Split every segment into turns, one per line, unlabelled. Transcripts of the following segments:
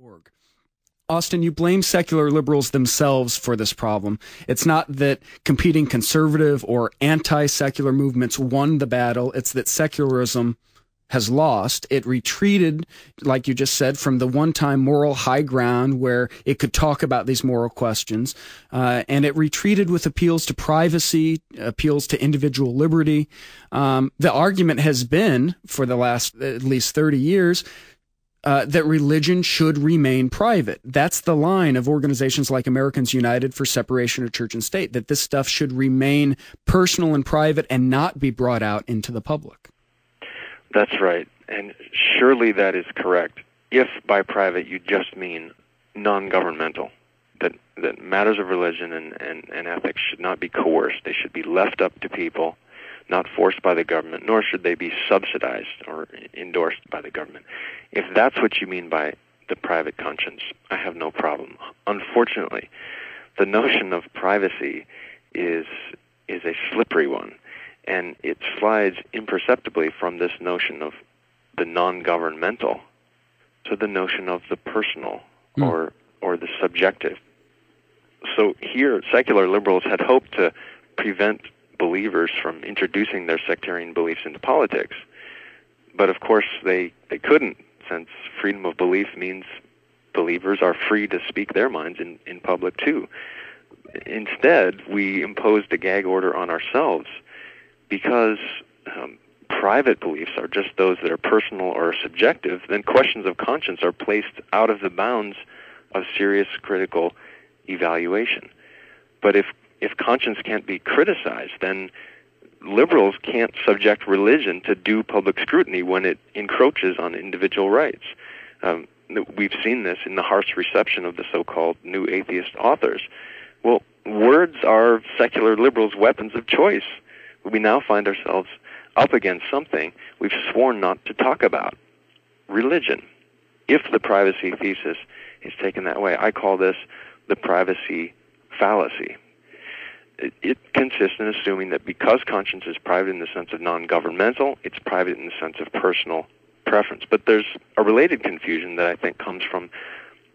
org. Austin, you blame secular liberals themselves for this problem. It's not that competing conservative or anti-secular movements won the battle. It's that secularism has lost. It retreated, like you just said, from the one-time moral high ground where it could talk about these moral questions. And it retreated with appeals to privacy, appeals to individual liberty. The argument has been, for the last at least 30 years, that religion should remain private. That's the line of organizations like Americans United for Separation of Church and State, that this stuff should remain personal and private and not be brought out into the public.
That's right, and surely that is correct, if by private you just mean non-governmental, that matters of religion and ethics should not be coerced. They should be left up to people, not forced by the government, nor should they be subsidized or endorsed by the government. If that's what you mean by the private conscience, I have no problem. Unfortunately, the notion of privacy is a slippery one, and it slides imperceptibly from this notion of the non-governmental to the notion of the personal or the subjective. So here, secular liberals had hoped to prevent believers from introducing their sectarian beliefs into politics. But of course they couldn't, since freedom of belief means believers are free to speak their minds in public too. Instead, we imposed a gag order on ourselves because private beliefs are just those that are personal or subjective. Then questions of conscience are placed out of the bounds of serious critical evaluation. But if conscience can't be criticized, then liberals can't subject religion to due public scrutiny when it encroaches on individual rights. We've seen this in the harsh reception of the so-called new atheist authors. Well, words are secular liberals' weapons of choice. We now find ourselves up against something we've sworn not to talk about: religion. If the privacy thesis is taken that way, I call this the privacy fallacy. It consists in assuming that because conscience is private in the sense of non-governmental, it's private in the sense of personal preference. But there's a related confusion that I think comes from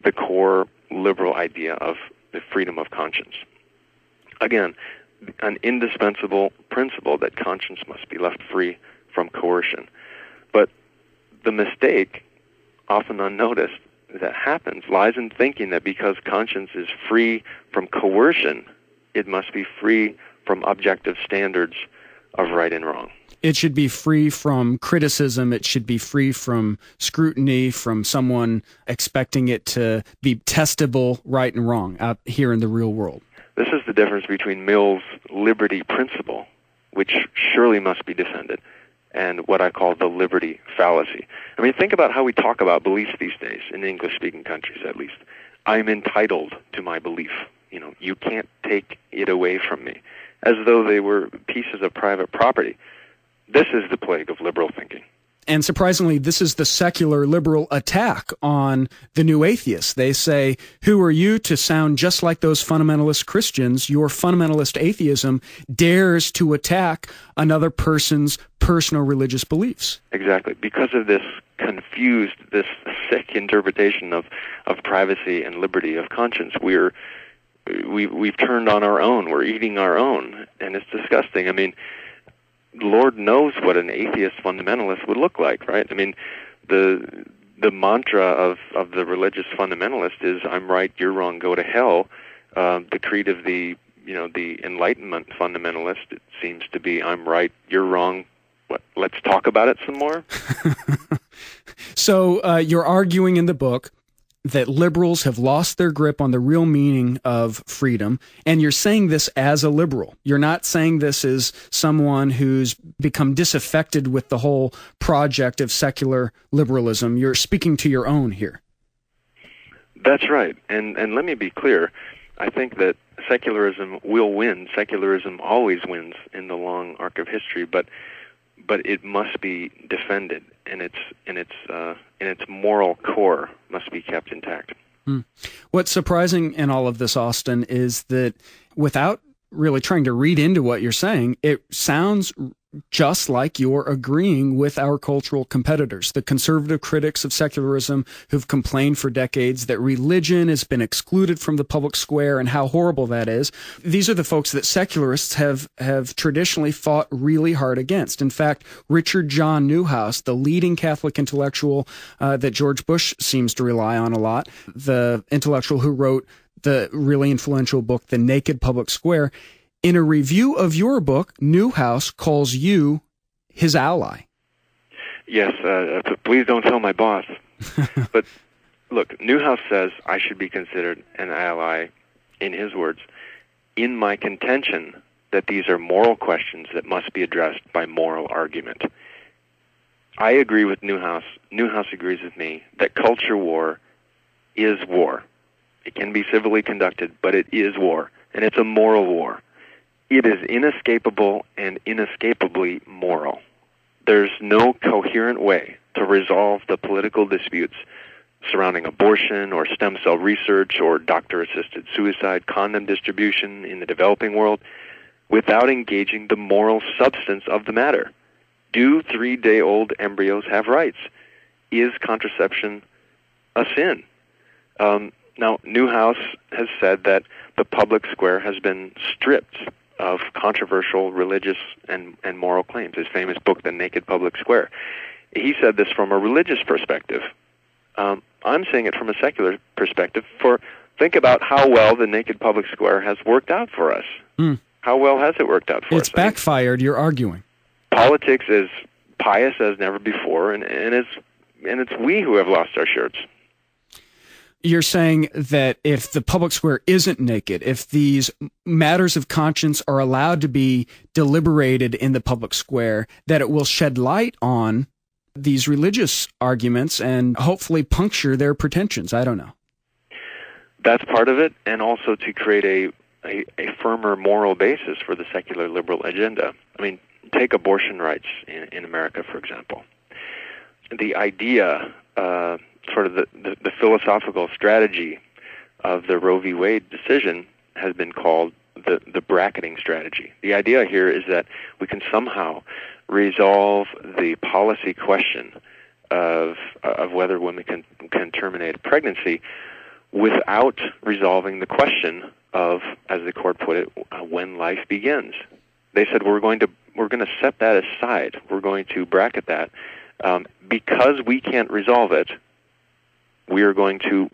the core liberal idea of the freedom of conscience. Again, an indispensable principle that conscience must be left free from coercion. But the mistake, often unnoticed, that happens lies in thinking that because conscience is free from coercion, it must be free from objective standards of right and wrong.
It should be free from criticism. It should be free from scrutiny, from someone expecting it to be testable right and wrong out here in the real world.
This is the difference between Mill's liberty principle, which surely must be defended, and what I call the liberty fallacy. I mean, think about how we talk about beliefs these days, in English-speaking countries at least. I'm entitled to my belief. You know, you can't take it away from me, as though they were pieces of private property. This is the plague of liberal thinking.
And surprisingly, this is the secular liberal attack on the new atheists. They say, who are you to sound just like those fundamentalist Christians? Your fundamentalist atheism dares to attack another person's personal religious beliefs.
Exactly. Because of this confused, this sick interpretation of privacy and liberty of conscience, we've turned on our own. We're eating our own, and it's disgusting. I mean, Lord knows what an atheist fundamentalist would look like, right? I mean, the mantra of the religious fundamentalist is "I'm right, you're wrong, go to hell." The creed of the Enlightenment fundamentalist, it seems to be "I'm right, you're wrong. Let's talk about it some more."
So you're arguing in the book that liberals have lost their grip on the real meaning of freedom, and you're saying this as a liberal. You're not saying this as someone who's become disaffected with the whole project of secular liberalism. You're speaking to your own here.
That's right, and let me be clear. I think that secularism will win. Secularism always wins in the long arc of history, but it must be defended, and its moral core must be kept intact.
What's surprising in all of this, Austin, is that without really trying to read into what you're saying, it sounds just like you're agreeing with our cultural competitors, the conservative critics of secularism who've complained for decades that religion has been excluded from the public square and how horrible that is. These are the folks that secularists have traditionally fought really hard against. In fact, Richard John Newhouse, the leading Catholic intellectual that George Bush seems to rely on a lot, the intellectual who wrote the really influential book, The Naked Public Square, in a review of your book, Newhouse calls you his ally.
Yes, please don't tell my boss. But look, Newhouse says I should be considered an ally, in his words, in my contention that these are moral questions that must be addressed by moral argument. I agree with Newhouse. Newhouse agrees with me that culture war is war. It can be civilly conducted, but it is war, and it's a moral war. It is inescapable and inescapably moral. There's no coherent way to resolve the political disputes surrounding abortion or stem cell research or doctor-assisted suicide, condom distribution in the developing world without engaging the moral substance of the matter. Do 3-day-old embryos have rights? Is contraception a sin? Now, Newhouse has said that the public square has been stripped of controversial religious and moral claims, his famous book, The Naked Public Square. He said this from a religious perspective. I'm saying it from a secular perspective. Think about how well the Naked Public Square has worked out for us. How well has it worked out for us?
It's backfired, you're arguing.
Politics is pious as never before, and it's we who have lost our shirts.
You're saying that if the public square isn't naked, if these matters of conscience are allowed to be deliberated in the public square, that it will shed light on these religious arguments and hopefully puncture their pretensions. I don't know.
That's part of it, and also to create a firmer moral basis for the secular liberal agenda. I mean, take abortion rights in America, for example. The idea, sort of the philosophical strategy of the Roe v. Wade decision has been called the bracketing strategy. The idea here is that we can somehow resolve the policy question of whether women can terminate a pregnancy without resolving the question of, as the court put it, when life begins. They said we're going to set that aside. We're going to bracket that because we can't resolve it. We are going to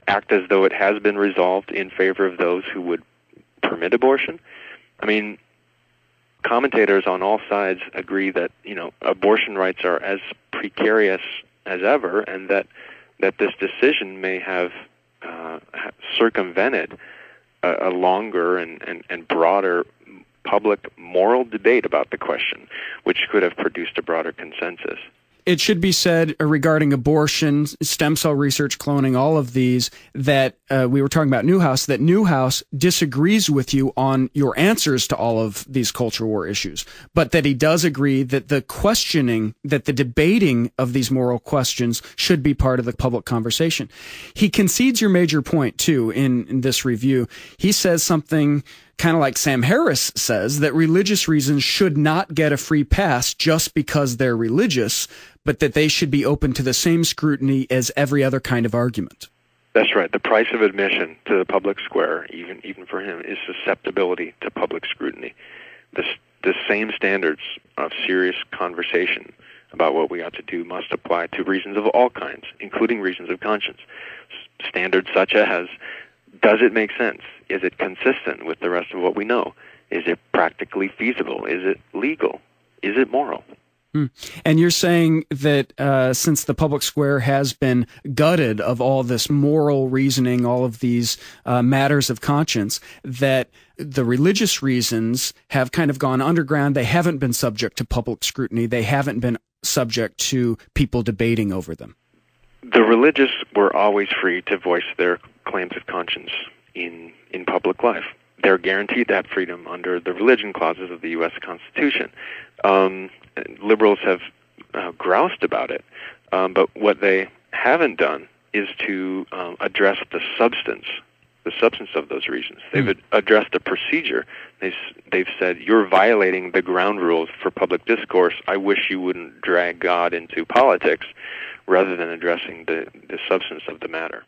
act as though it has been resolved in favor of those who would permit abortion. I mean, commentators on all sides agree that abortion rights are as precarious as ever, and that this decision may have circumvented a longer and broader public moral debate about the question, which could have produced a broader consensus.
It should be said regarding abortion, stem cell research, cloning, all of these, that we were talking about Newhouse, that Newhouse disagrees with you on your answers to all of these culture war issues, but that he does agree that the questioning, that the debating of these moral questions should be part of the public conversation. He concedes your major point, too, in this review. He says something kind of like Sam Harris says, that religious reasons should not get a free pass just because they're religious, but that they should be open to the same scrutiny as every other kind of argument.
That's right. The price of admission to the public square, even for him, is susceptibility to public scrutiny. The same standards of serious conversation about what we ought to do must apply to reasons of all kinds, including reasons of conscience. Standards such as, does it make sense? Is it consistent with the rest of what we know? Is it practically feasible? Is it legal? Is it moral?
And you're saying that since the public square has been gutted of all this moral reasoning, all of these matters of conscience, that the religious reasons have kind of gone underground. They haven't been subject to public scrutiny. They haven't been subject to people debating over them.
The religious were always free to voice their claims of conscience in public life. They're guaranteed that freedom under the religion clauses of the U.S. Constitution. Liberals have groused about it, but what they haven't done is to address the substance the substance of those reasons. They've addressed the procedure. They've said, you're violating the ground rules for public discourse. I wish you wouldn't drag God into politics, rather than addressing the substance of the matter.